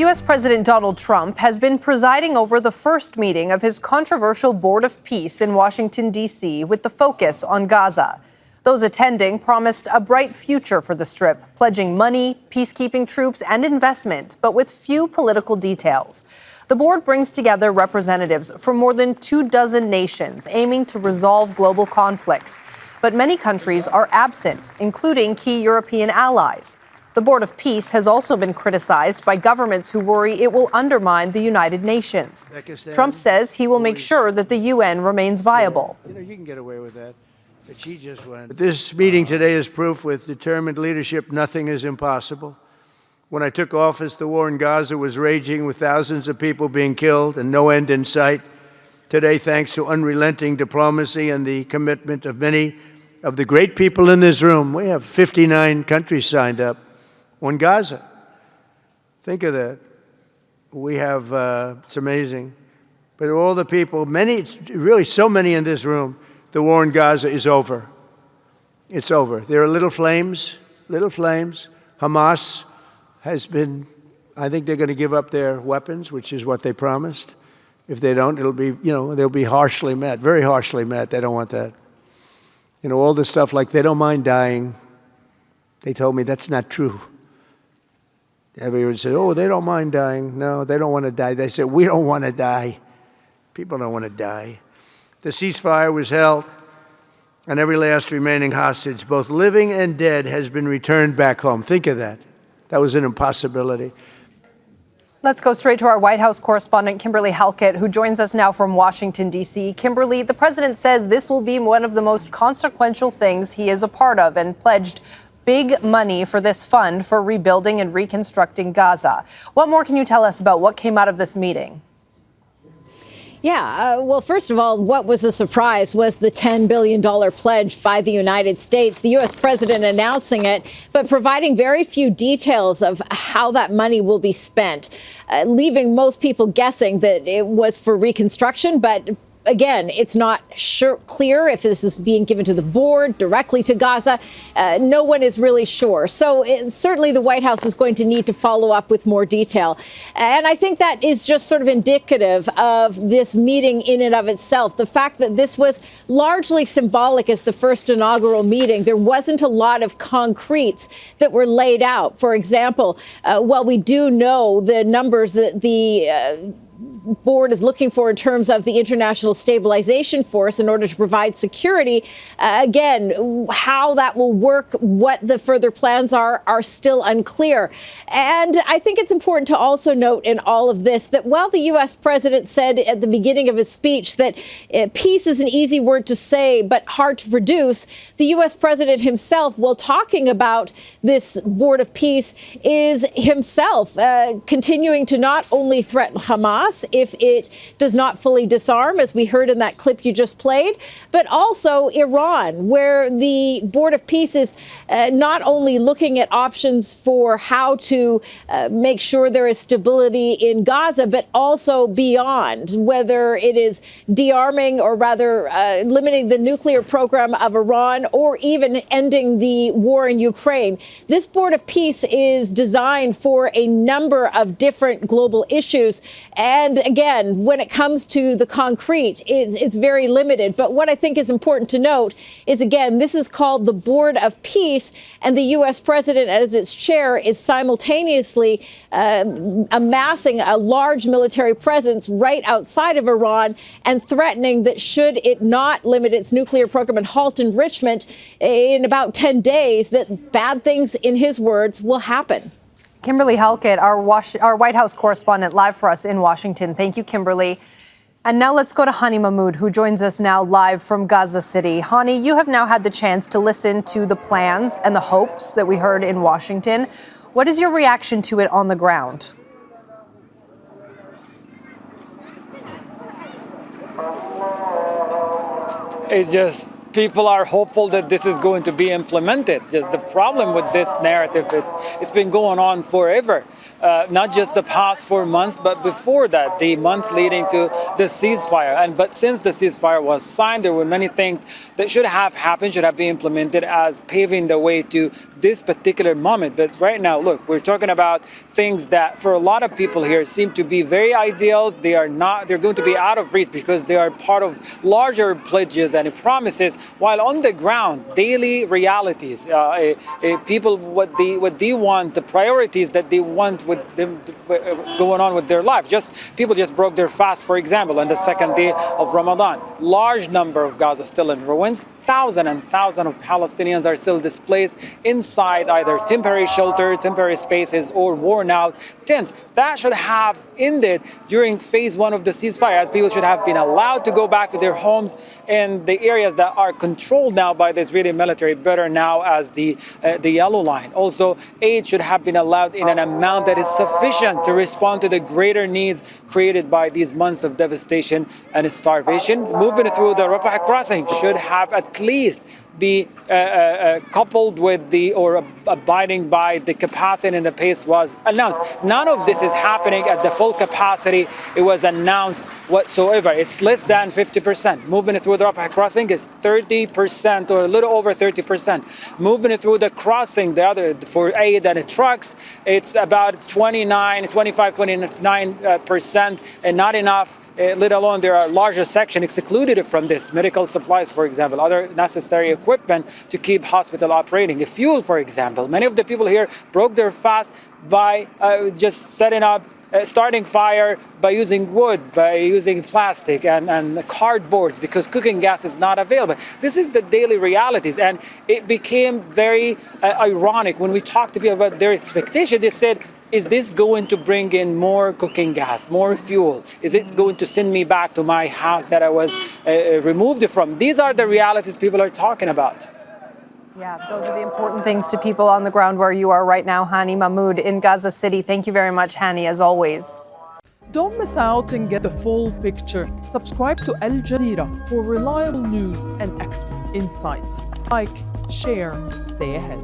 U.S. President Donald Trump has been presiding over the first meeting of his controversial Board of Peace in Washington, D.C., with the focus on Gaza. Those attending promised a bright future for the Strip, pledging money, peacekeeping troops, and investment, but with few political details. The board brings together representatives from more than 24 nations, aiming to resolve global conflicts. But many countries are absent, including key European allies. The Board of Peace has also been criticized by governments who worry it will undermine the United Nations. Trump says he will make sure that the UN remains viable. You can get away with that. But she just went. But this meeting today is proof with determined leadership nothing is impossible. When I took office, the war in Gaza was raging with thousands of people being killed and no end in sight. Today, thanks to unrelenting diplomacy and the commitment of many of the great people in this room, we have 59 countries signed up on Gaza. Think of that. We have, it's amazing. But all the people, many, really so many in this room, the war in Gaza is over. It's over. There are little flames. Hamas has been, I think they're going to give up their weapons, which is what they promised. If they don't, it'll be, they'll be harshly met, very harshly met. They don't want that. All the stuff like they don't mind dying. They told me that's not true. Everyone said, oh, they don't mind dying. No, they don't want to die. They said, we don't want to die. People don't want to die. The ceasefire was held, and every last remaining hostage, both living and dead, has been returned back home. Think of that. That was an impossibility. Let's go straight to our White House correspondent, Kimberly Halkett, who joins us now from Washington, D.C. Kimberly, the president says this will be one of the most consequential things he is a part of and pledged big money for this fund for rebuilding and reconstructing Gaza. What more can you tell us about what came out of this meeting? Yeah, well, first of all, what was a surprise was the $10 billion pledge by the United States, the U.S. president announcing it, but providing very few details of how that money will be spent, leaving most people guessing that it was for reconstruction. But again, it's not clear if this is being given to the board, directly to Gaza. No one is really sure. So certainly the White House is going to need to follow up with more detail. And I think that is just sort of indicative of this meeting in and of itself. The fact that this was largely symbolic as the first inaugural meeting. There wasn't a lot of concretes that were laid out. For example, while we do know the numbers that the board is looking for in terms of the International Stabilization Force in order to provide security. Again, how that will work, what the further plans are still unclear. And I think it's important to also note in all of this that while the U.S. president said at the beginning of his speech that peace is an easy word to say but hard to produce, the U.S. president himself, while talking about this Board of Peace, is himself continuing to not only threaten Hamas if it does not fully disarm, as we heard in that clip you just played, but also Iran, where the Board of Peace is not only looking at options for how to make sure there is stability in Gaza, but also beyond, whether it is de-arming or rather limiting the nuclear program of Iran or even ending the war in Ukraine. This Board of Peace is designed for a number of different global issues. And again, when it comes to the concrete, it's very limited. But what I think is important to note is, again, this is called the Board of Peace, and the U.S. president, as its chair, is simultaneously amassing a large military presence right outside of Iran and threatening that should it not limit its nuclear program and halt enrichment in about 10 days, that bad things, in his words, will happen. Kimberly Halkett, our White House correspondent, live for us in Washington. Thank you, Kimberly. And now let's go to Hani Mahmoud, who joins us now live from Gaza City. Hani, you have now had the chance to listen to the plans and the hopes that we heard in Washington. What is your reaction to it on the ground? It's just people are hopeful that this is going to be implemented. The problem with this narrative, it's been going on forever. Not just the past 4 months, but before that, the month leading to the ceasefire. But since the ceasefire was signed, there were many things that should have happened, should have been implemented as paving the way to this particular moment. But right now, look, we're talking about things that for a lot of people here seem to be very ideal. They are not, they're going to be out of reach because they are part of larger pledges and promises, while on the ground, daily realities, people, what they want, the priorities that they want with them going on with their life. People just broke their fast, for example, on the second day of Ramadan. Large number of Gaza still in ruins. Thousands and thousands of Palestinians are still displaced inside either temporary shelters, temporary spaces, or worn out tents. That should have ended during phase 1 of the ceasefire, as people should have been allowed to go back to their homes in the areas that are controlled now by the Israeli military, better now as the yellow line. Also, aid should have been allowed in an amount that is sufficient to respond to the greater needs created by these months of devastation and starvation. Moving through the Rafah crossing should have at least be coupled with or abiding by the capacity and the pace was announced. None of this is happening at the full capacity it was announced whatsoever. It's less than 50%. Movement through the Rafah crossing is 30% or a little over 30%. Movement through the crossing, the other for aid and trucks, it's about 29%, and not enough. Let alone there are larger sections excluded from this. Medical supplies, for example, other necessary equipment to keep hospital operating. Fuel, for example. Many of the people here broke their fast by just starting fire by using wood, by using plastic and cardboard, because cooking gas is not available. This is the daily realities, and it became very ironic when we talked to people about their expectation. They said, is this going to bring in more cooking gas, more fuel? Is it going to send me back to my house that I was removed from? These are the realities people are talking about. Yeah, those are the important things to people on the ground where you are right now. Hani Mahmoud in Gaza City. Thank you very much, Hani, as always. Don't miss out and get the full picture. Subscribe to Al Jazeera for reliable news and expert insights. Like, share, stay ahead.